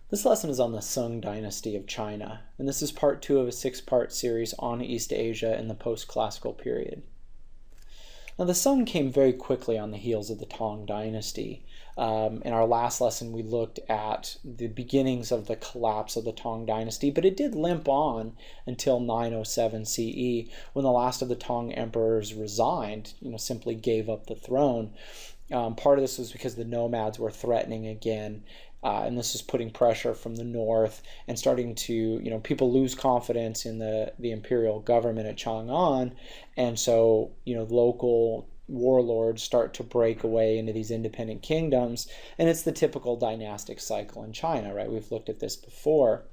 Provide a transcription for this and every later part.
This lesson is on the Song Dynasty of China, and this is part 2 of a 6-part series on East Asia in the post-classical period. Now, the Song came very quickly on the heels of the Tang Dynasty. In our last lesson, we looked at the beginnings of the collapse of the Tang Dynasty, but it did limp on until 907 CE, when the last of the Tang emperors resigned, simply gave up the throne. Part of this was because the Nomads were threatening again, and this is putting pressure from the north and starting to, people lose confidence in the imperial government at Chang'an, and so, local warlords start to break away into these independent kingdoms, and it's the typical dynastic cycle in China, right? We've looked at this before.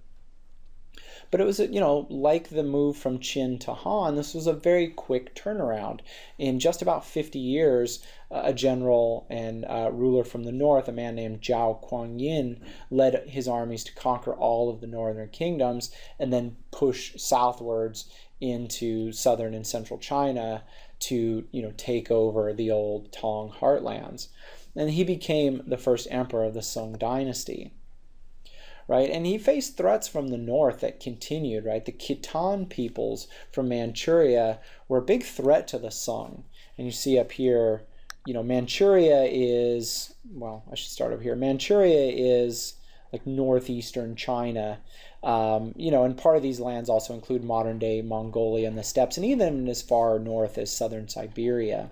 But it was, like the move from Qin to Han, this was a very quick turnaround. In just about 50 years, a general and ruler from the north, a man named Zhao Kuangyin, led his armies to conquer all of the northern kingdoms and then push southwards into southern and central China to, take over the old Tang heartlands. And he became the first emperor of the Song Dynasty. Right? And he faced threats from the north that continued, right? The Khitan peoples from Manchuria were a big threat to the Song. And you see up here, Manchuria is, well, I should start up here. Manchuria is like northeastern China. And part of these lands also include modern day Mongolia and the steppes, and even as far north as southern Siberia.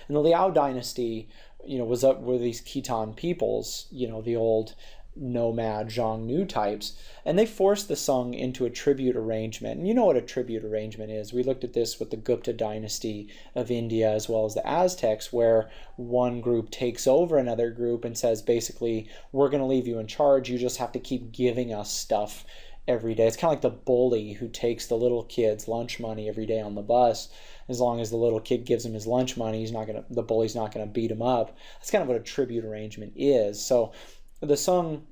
And the Liao dynasty, were these Khitan peoples, the old nomad Xiongnu types, and they forced the Song into a tribute arrangement. And you know what a tribute arrangement is. We looked at this with the Gupta dynasty of India as well as the Aztecs, where one group takes over another group and says, basically, we're going to leave you in charge. You just have to keep giving us stuff every day. It's kind of like the bully who takes the little kid's lunch money every day on the bus. As long as the little kid gives him his lunch money, the bully's not going to beat him up. That's kind of what a tribute arrangement is. So the Song,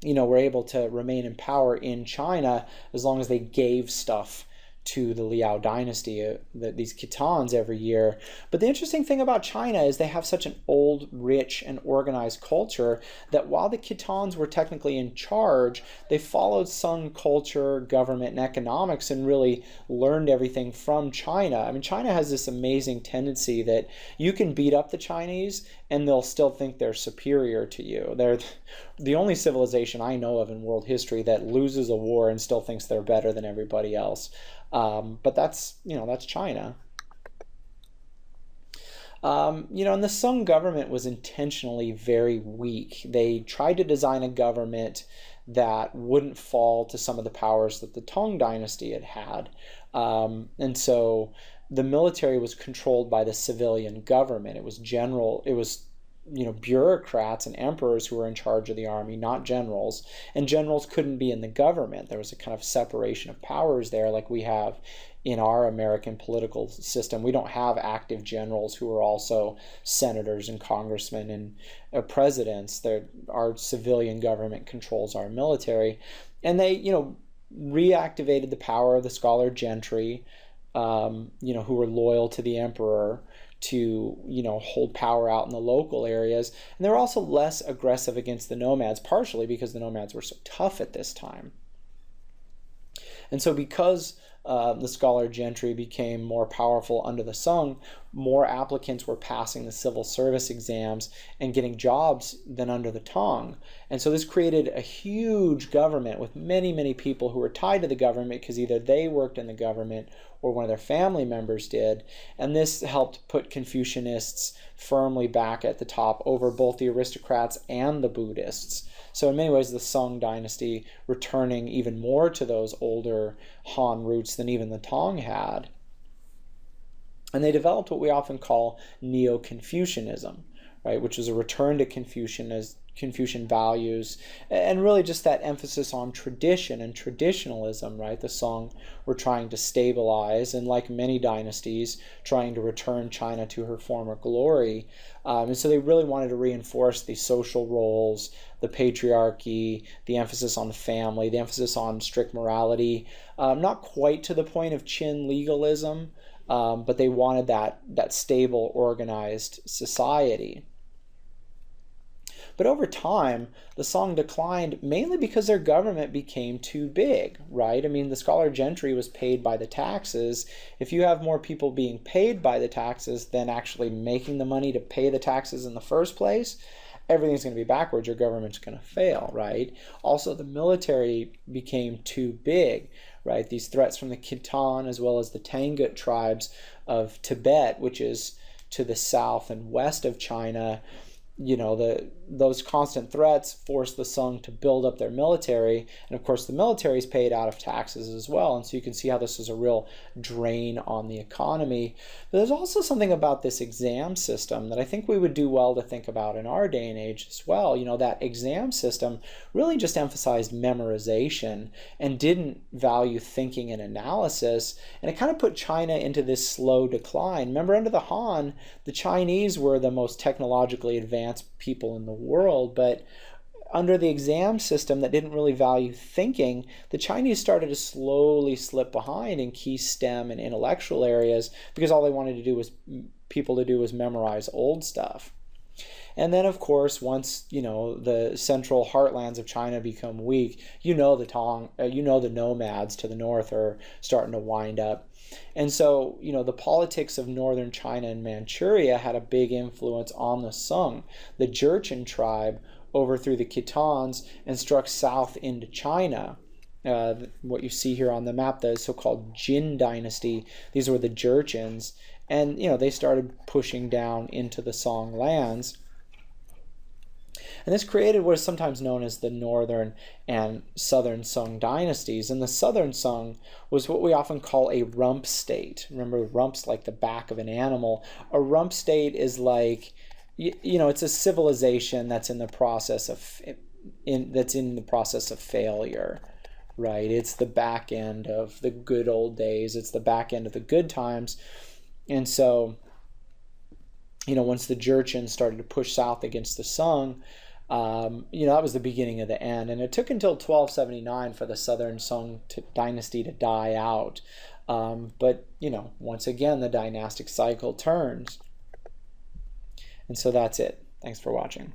were able to remain in power in China as long as they gave stuff to the Liao dynasty, these Khitans every year. But the interesting thing about China is they have such an old, rich, and organized culture that while the Khitans were technically in charge, they followed Song culture, government, and economics and really learned everything from China. I mean, China has this amazing tendency that you can beat up the Chinese and they'll still think they're superior to you. They're the only civilization I know of in world history that loses a war and still thinks they're better than everybody else. But that's China. And the Song government was intentionally very weak. They tried to design a government that wouldn't fall to some of the powers that the Tang dynasty had. And so the military was controlled by the civilian government. It was bureaucrats and emperors who were in charge of the army, not generals. And generals couldn't be in the government. There was a kind of separation of powers there, like we have in our American political system. We don't have active generals who are also senators and congressmen and presidents. Our civilian government controls our military. And they, reactivated the power of the Scholar-gentry, who were loyal to the emperor, to hold power out in the local areas. And they were also less aggressive against the Nomads, partially because the Nomads were so tough at this time. And so because the Scholar-gentry became more powerful under the Song, more applicants were passing the civil service exams and getting jobs than under the Tang. And so this created a huge government with many, many people who were tied to the government because either they worked in the government or one of their family members did. And this helped put Confucianists firmly back at the top over both the aristocrats and the Buddhists. So in many ways, the Song dynasty returning even more to those older Han roots than even the Tang had. And they developed what we often call Neo-Confucianism, right, which is a return to Confucian values, and really just that emphasis on tradition and traditionalism, right? The Song were trying to stabilize, and like many dynasties, trying to return China to her former glory. And so they really wanted to reinforce the social roles, the patriarchy, the emphasis on the family, the emphasis on strict morality, not quite to the point of Qin legalism, but they wanted that stable, organized society. But over time, the Song declined mainly because their government became too big, right? I mean, the Scholar-gentry was paid by the taxes. If you have more people being paid by the taxes than actually making the money to pay the taxes in the first place, everything's going to be backwards. Your government's going to fail, right? Also, the military became too big, right? These threats from the Khitan as well as the Tang tribes of Tibet, which is to the south and west of China, those constant threats forced the Song to build up their military, and of course the military is paid out of taxes as well, and so you can see how this is a real drain on the economy. But there's also something about this exam system that I think we would do well to think about in our day and age as well. That exam system really just emphasized memorization and didn't value thinking and analysis, and it kind of put China into this slow decline. Remember, under the Han, the Chinese were the most technologically advanced people in the world, but under the exam system that didn't really value thinking, the Chinese started to slowly slip behind in key STEM and intellectual areas because all they wanted to do was memorize old stuff. And then, of course, once the central heartlands of China become weak, the Nomads to the north are starting to wind up. And so, the politics of northern China and Manchuria had a big influence on the Song. The Jurchen tribe overthrew the Khitans and struck south into China. What you see here on the map, the so-called Jin dynasty, these were the Jurchens, and they started pushing down into the Song lands. And this created what is sometimes known as the Northern and Southern Song dynasties. And the Southern Song was what we often call a rump state. Remember, rump's like the back of an animal. A rump state is like, it's a civilization that's in the process of failure, right? It's the back end of the good old days. It's the back end of the good times. And so, once the Jurchens started to push south against the Song, that was the beginning of the end. And it took until 1279 for the Southern Song dynasty to die out. But, once again, the dynastic cycle turns. And so that's it. Thanks for watching.